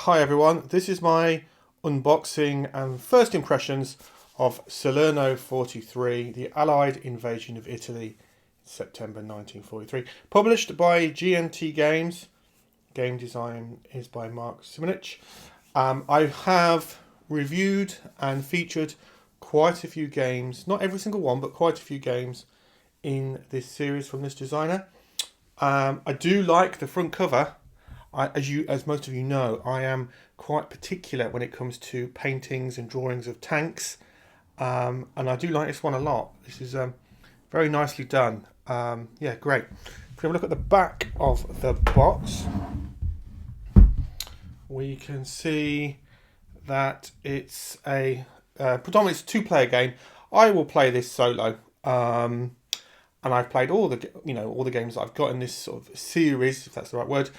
Hi everyone, this is my unboxing and first impressions of Salerno 43, the Allied invasion of Italy in September 1943. Published by GNT Games. Game design is by Mark Simonich. I have reviewed and featured quite a few games, not every single one, but quite a few games in this series from this designer. I do like the front cover. As most of you know, I am quite particular when it comes to paintings and drawings of tanks, and I do like this one a lot. This is very nicely done. Yeah, great. If we have a look at the back of the box, we can see that it's a predominantly it's a two-player game. I will play this solo, and I've played all the games that I've got in this sort of series, if that's the right word,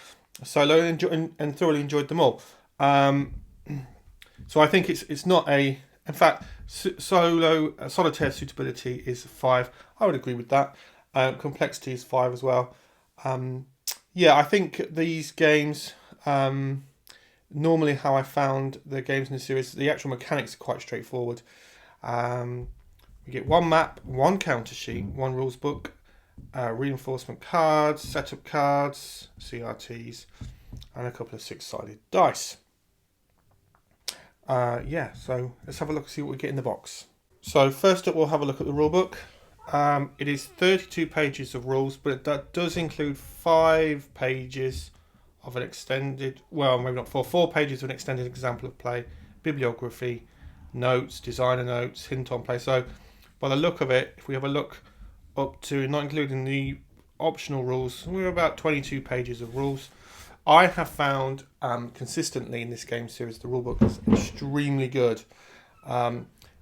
solo, and thoroughly enjoyed them all. So I think it's not a. In fact, solitaire suitability is 5. I would agree with that. Complexity is 5 as well. Yeah, I think these games. Normally, how I found the games in the series, the actual mechanics are quite straightforward. We get one map, one counter sheet, one rules book, reinforcement cards, setup cards, CRTs, and a couple of 6-sided dice. Yeah, so let's have a look and see what we get in the box. So first up, we'll have a look at the rule book. It is 32 pages of rules, but that does include 5 pages of an extended, well, maybe not 4 pages of an extended example of play, bibliography, notes, designer notes, hint on play. So by the look of it, if we have a look up to, not including the optional rules, we're about 22 pages of rules. I have found consistently in this game series, the rulebook is extremely good.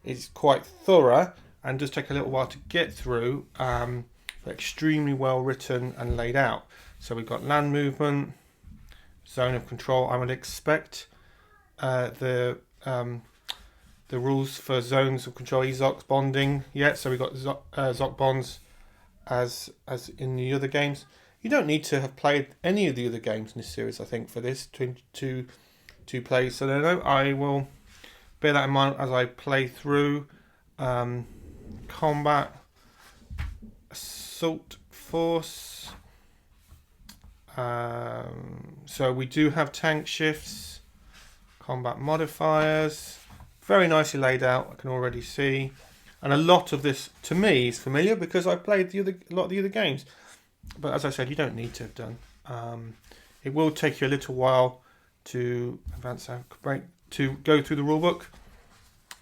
It's quite thorough and does take a little while to get through, but extremely well written and laid out. So we've got land movement, zone of control. I would expect the rules for zones of control, EZOC bonding. Yeah, so we've got ZOC bonds as in the other games. You don't need to have played any of the other games in this series, I think, for this to play Salerno. I will bear that in mind as I play through. Combat, assault force. So we do have tank shifts, combat modifiers, very nicely laid out, I can already see. And a lot of this, to me, is familiar because I've played a lot of the other games. But as I said, you don't need to have done. It will take you a little while to to go through the rulebook,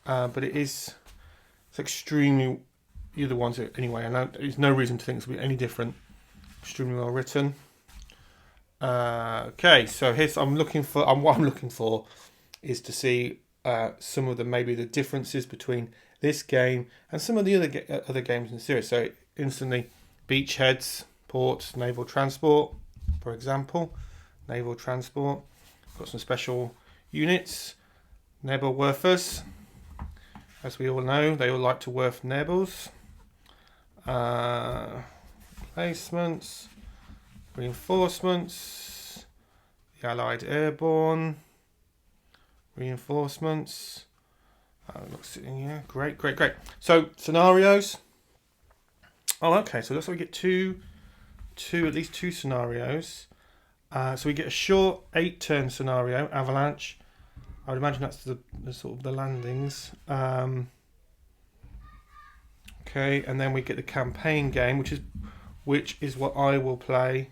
but it's extremely, the other ones anyway, and there's no reason to think it's going to be any different. Extremely well written. Okay, so here's what I'm looking for is to see some of maybe the differences between this game and some of the other games in the series. So instantly, beachheads, ports, naval transport, for example. Naval transport. Got some special units. Nebelwerfers. As we all know, they all like to werf nebels. Placements. Reinforcements. The Allied airborne. Reinforcements. Looks in here. Great. So scenarios. Oh, okay. So looks like we get at least two scenarios. So we get a short 8-turn scenario, avalanche. I would imagine that's the sort of the landings. Okay, and then we get the campaign game, which is what I will play.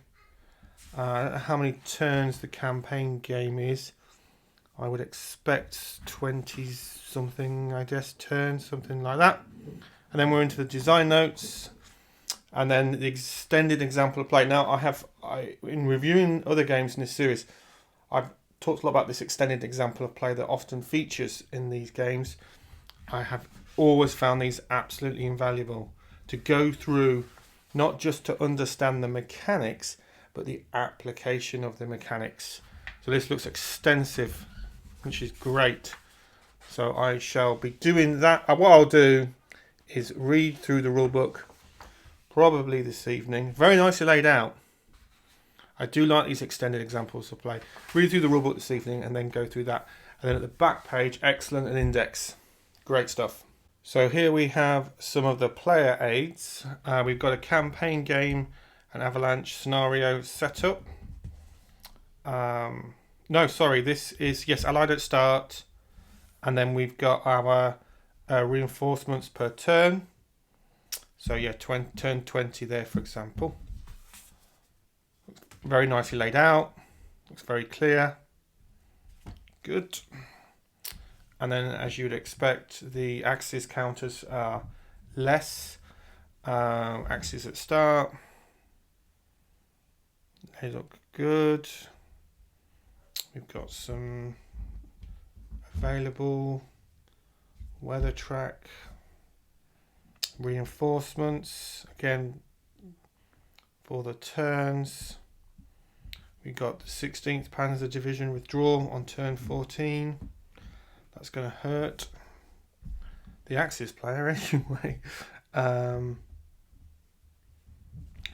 I don't know how many turns the campaign game is. I would expect 20 something, I guess, turns, something like that. And then we're into the design notes. And then the extended example of play. Now, in reviewing other games in this series, I've talked a lot about this extended example of play that often features in these games. I have always found these absolutely invaluable to go through, not just to understand the mechanics, but the application of the mechanics. So this looks extensive, which is great. So I shall be doing that. What I'll do is read through the rulebook probably this evening. Very nicely laid out. I do like these extended examples to play. Read through the rulebook this evening and then go through that. And then at the back page, excellent, an index. Great stuff. So here we have some of the player aids. We've got a campaign game, an avalanche scenario setup. No, sorry, this is, yes, allied at start. And then we've got our reinforcements per turn. So yeah, turn 20 there, for example. Very nicely laid out. Looks very clear. Good. And then, as you would expect, the axis counters are less. Axis at start. They look good. We've got some available weather track. Reinforcements. Again, for the turns. We got the 16th Panzer Division withdrawal on turn 14. That's going to hurt the Axis player anyway.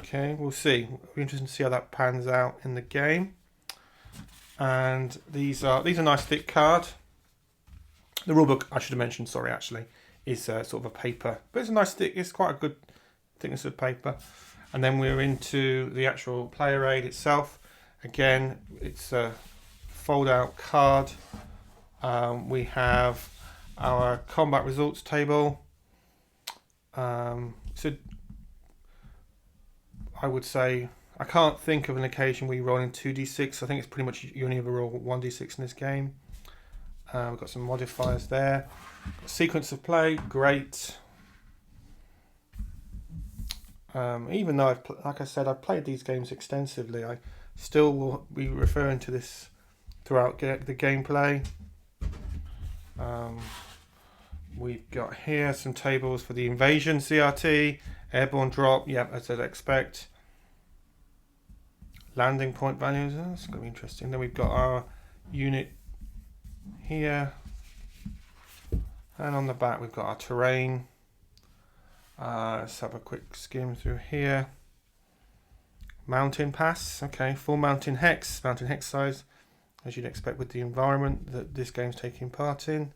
Okay, we'll see. It'll be interesting to see how that pans out in the game. And these are nice thick card. The rulebook, I should have mentioned, sorry, actually, is sort of a paper, but it's a nice thick. It's quite a good thickness of paper. And then we're into the actual player aid itself. Again, it's a fold-out card. We have our combat results table. So I would say I can't think of an occasion where you roll in 2d6. I think it's pretty much you only ever roll 1d6 in this game. We've got some modifiers there. Sequence of play, great. Even though like I said, I've played these games extensively, I still will be referring to this throughout the gameplay. We've got here some tables for the invasion CRT, airborne drop, yeah, as I'd expect. Landing point values, that's going to be interesting. Then we've got our unit here. And on the back we've got our terrain. Let's have a quick skim through here. Mountain pass, okay, full mountain hex size, as you'd expect with the environment that this game's taking part in.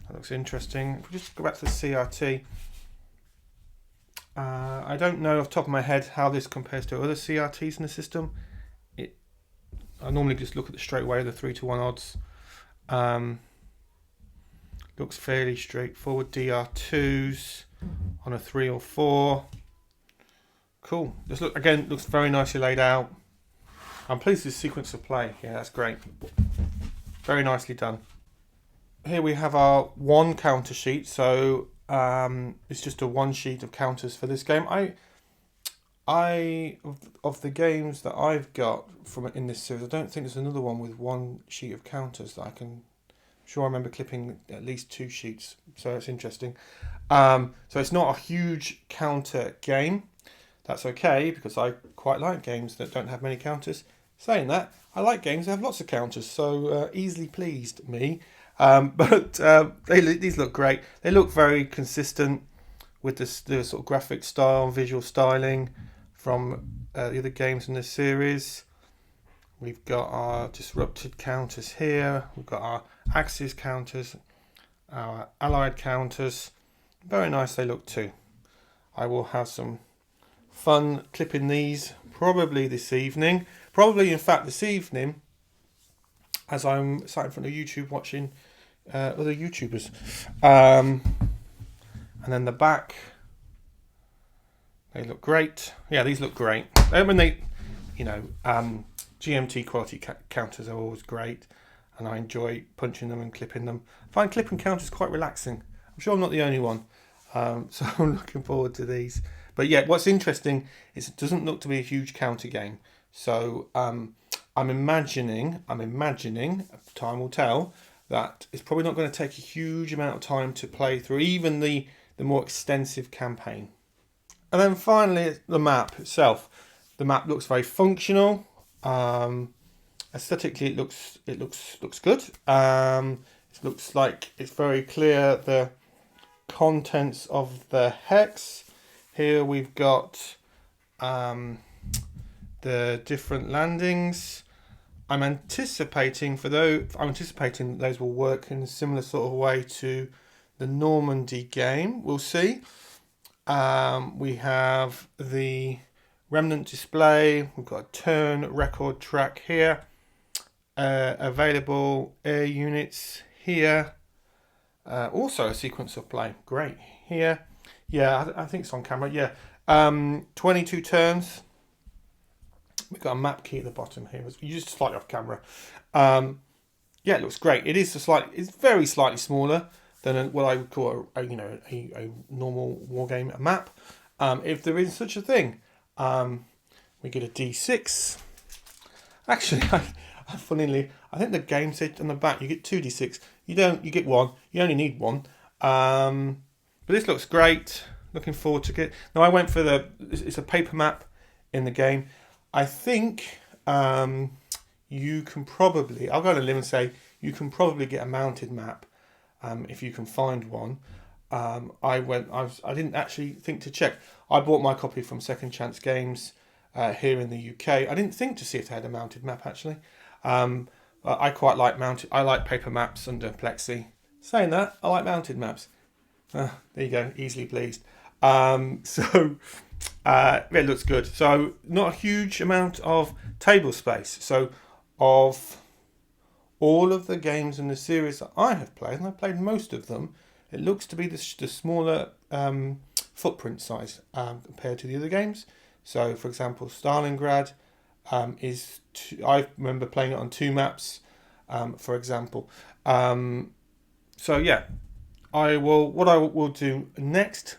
That looks interesting. If we just go back to the CRT, I don't know off the top of my head how this compares to other CRTs in the system. I normally just look at the straight away, the 3-to-1 odds. Looks fairly straightforward. DR2s on a 3 or 4. Cool. This looks very nicely laid out. I'm pleased with the sequence of play. Yeah, that's great. Very nicely done. Here we have our one counter sheet. So it's just a one sheet of counters for this game. Of the games that I've got from in this series, I don't think there's another one with one sheet of counters that I can. I'm sure I remember clipping at least 2 sheets. So it's interesting. So it's not a huge counter game. That's okay, because I quite like games that don't have many counters. Saying that, I like games that have lots of counters, so easily pleased me. But these look great. They look very consistent with the sort of graphic style, visual styling from the other games in this series. We've got our disrupted counters here. We've got our Axis counters, our allied counters. Very nice they look too. I will have some fun clipping these probably this evening. Probably, in fact, this evening, as I'm sat in front of YouTube watching other YouTubers. And then the back, they look great. Yeah, these look great. When they, GMT quality counters are always great, and I enjoy punching them and clipping them. I find clipping counters quite relaxing. I'm sure I'm not the only one. So I'm looking forward to these. But yeah, what's interesting is it doesn't look to be a huge counter game. So I'm imagining, time will tell, that it's probably not going to take a huge amount of time to play through, even the more extensive campaign. And then finally, the map itself. The map looks very functional. Aesthetically, it looks good. It looks like it's very clear the contents of the hex. Here we've got the different landings. I'm anticipating that those will work in a similar sort of way to the Normandy game. We'll see. We have the remnant display. We've got a turn record track here. Available air units here. Also a sequence of play. Great. Here. Yeah, I think it's on camera. Yeah. 22 turns. We've got a map key at the bottom here. You just slightly off camera. Yeah, it looks great. It's very slightly smaller than what I would call a normal wargame map. If there is such a thing, we get a D6. Actually, funnily, I think the game said on the back you get 2d6. You get one. You only need one. But this looks great. Looking forward to it. Now I went for it's a paper map in the game. I think you can probably, I'll go on a limb and say you can probably get a mounted map if you can find one. I didn't actually think to check. I bought my copy from Second Chance Games here in the UK. I didn't think to see if they had a mounted map actually. I quite like I like paper maps under Plexi. Saying that, I like mounted maps. There you go, easily pleased. It looks good. So not a huge amount of table space. So of all of the games in the series that I have played, and I've played most of them, it looks to be the smaller footprint size compared to the other games. So for example, Stalingrad I remember playing it on 2 maps, for example. So yeah, what I will do next,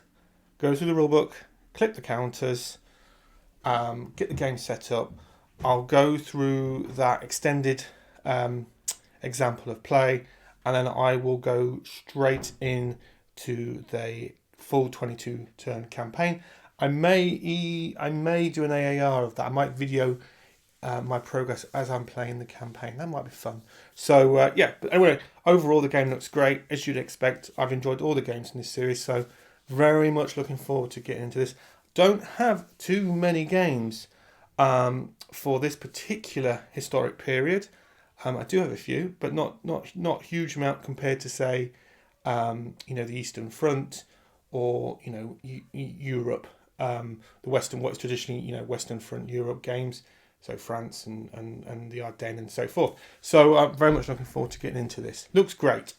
go through the rulebook, click the counters, get the game set up. I'll go through that extended example of play, and then I will go straight into the full 22 turn campaign. I may do an AAR of that. I might video my progress as I'm playing the campaign. That might be fun. So yeah, but anyway, overall the game looks great, as you'd expect. I've enjoyed all the games in this series, so very much looking forward to getting into this. Don't have too many games for this particular historic period. I do have a few, but not huge amount compared to say the Eastern Front or Europe, the Western, what is traditionally Western Front Europe games. So France and the Ardennes and so forth. So I'm very much looking forward to getting into this. Looks great.